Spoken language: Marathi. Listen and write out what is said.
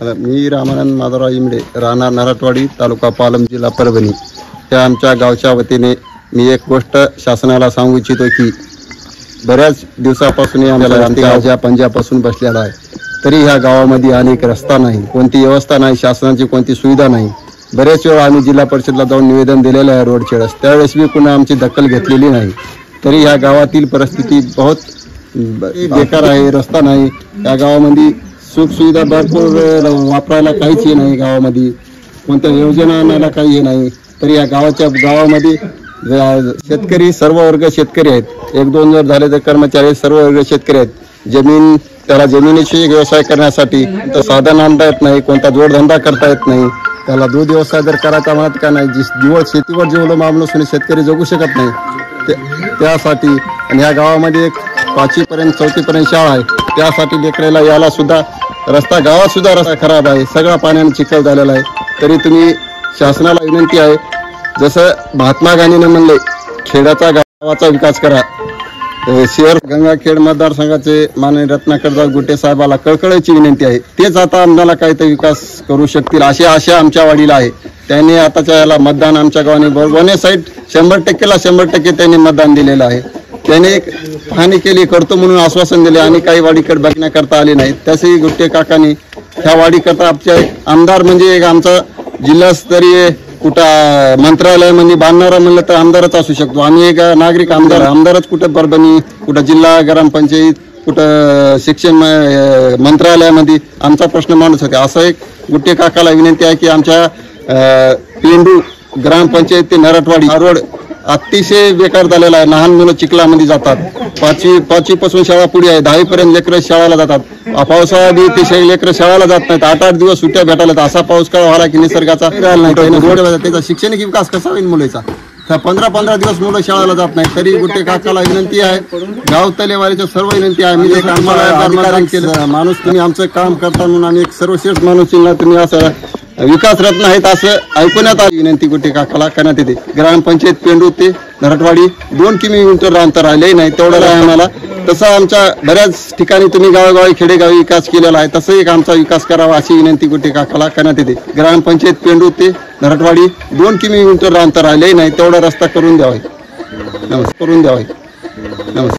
मी रामानंद माधवराव इमडे, राहणार नराटवाडी, तालुका पालम, जिल्हा परभणी. त्या आमच्या गावच्या वतीने मी एक गोष्ट शासनाला सांगू इच्छितो की बऱ्याच दिवसापासून आमच्या पंजापासून बसलेला आहे, तरी ह्या गावामध्ये अनेक रस्ता नाही, कोणती व्यवस्था नाही, शासनाची कोणती सुविधा नाही. बरेच वेळा आम्ही जिल्हा परिषदला जाऊन निवेदन दिलेलं आहे रोडचे रस्ते, त्यावेळेस मी पुन्हा आमची दखल घेतलेली नाही. तरी ह्या गावातील परिस्थिती बहुत बेकार आहे. रस्ता नाही, या गावामध्ये सुखसुविधा भरपूर वापरायला काहीच हे नाही, गावामध्ये कोणत्या योजना आणायला काही हे नाही. तरी या गावामध्ये शेतकरी सर्व वर्ग शेतकरी आहेत. एक दोन जर झाले तर कर्मचारी सर्व वर्ग शेतकरी आहेत. त्याला जमिनीशी व्यवसाय करण्यासाठी तर साधन आणता येत नाही, कोणता जोडधंदा करता येत नाही. त्याला दूध व्यवसाय जर करायचा म्हणत का नाही, जीवन शेतीवर जेवढं मामूल असून शेतकरी जगू शकत नाही. त्यासाठी आणि ह्या गावामध्ये एक 5वी पर्यंत 4थी पर्यंत शाळा आहे, त्यासाठी लेकराला यायला सुद्धा रस्ता, गावात सुद्धा रस्ता खराब आहे, सगळा पाण्याने चिखल झालेला आहे. तरी तुम्ही शासनाला विनंती आहे, जसं महात्मा गांधीने म्हणले खेड्याचा गावाचा विकास करा. शहर गंगाखेड मतदारसंघाचे माननीय रत्नाकरदास गुट्टे साहेबाला कळकळीची विनंती आहे. तेच आता आम्हाला काहीतरी विकास करू शकतील अशी आशा आमच्या वाडीला आहे. त्यांनी आताच्या याला मतदान आमच्या गावाने वने साईड 100%ला 100% त्यांनी मतदान दिलेलं आहे. त्याने एक पाहणी केली, करतो म्हणून आश्वासन दिले आणि काही वाडीकडे बघण्याकरता आले नाहीत. तसेही गुट्टे काकांनी ह्या वाडीकरता आमच्या आमदार म्हणजे एक आमचा जिल्हास्तरीय कुठं मंत्रालयामध्ये बांधणारा म्हणलं तर आमदारच असू शकतो. आम्ही एक नागरिक आमदारच कुठं परभणी, कुठं जिल्हा ग्रामपंचायत, कुठं शिक्षण मंत्रालयामध्ये आमचा प्रश्न मांडत होते. असं एक गुट्टे काकाला विनंती आहे की आमच्या पेंडू ग्रामपंचायत ते नराटवाडी हा रोड अतिशय बेकार झालेला आहे. लहान मुलं चिखलामध्ये जातात. 5वी पासून शाळा पुढे आहे, 10वी पर्यंत लेकरं शाळेला जातात. पावसाळ्यात ते लेकरं शाळेला जात नाहीत. 8-8 दिवस सुट्ट्या भेटायला. असा पाऊस काळ व्हायला की निसर्गाचा राहिला नाही. रोड त्याचा शैक्षणिक विकास कसा होईल मुलाचा? 15-15 दिवस मुलं शाळेला जात नाहीत. तरी गुट्टे काकाला विनंती आहे, गाव तलेवारीच्या सर्व विनंती आहे, मी आम्हाला केलं माणूस तुम्ही आमचं काम करता म्हणून आम्ही एक सर्वश्रेष्ठ माणूस तुम्ही असं विकास रत्न आहेत असं ऐकण्यात आली. विनंती गुट्टे काकाला करण्यात येते. ग्रामपंचायत पेंडू ते नराटवाडी 2 किलोमीटर अंतर राहिले नाही, तेवढं आहे आम्हाला. तसं आमच्या बऱ्याच ठिकाणी तुम्ही गावोगावी खेडेगावी विकास केलेला आहे, तसं एक आमचा विकास करावा अशी विनंती गुट्टे काकाला करण्यात येते. ग्रामपंचायत पेंडू ते नराटवाडी 2 किलोमीटर अंतर राहिले नाही, तेवढा रस्ता करून द्यावा. नमस्कार.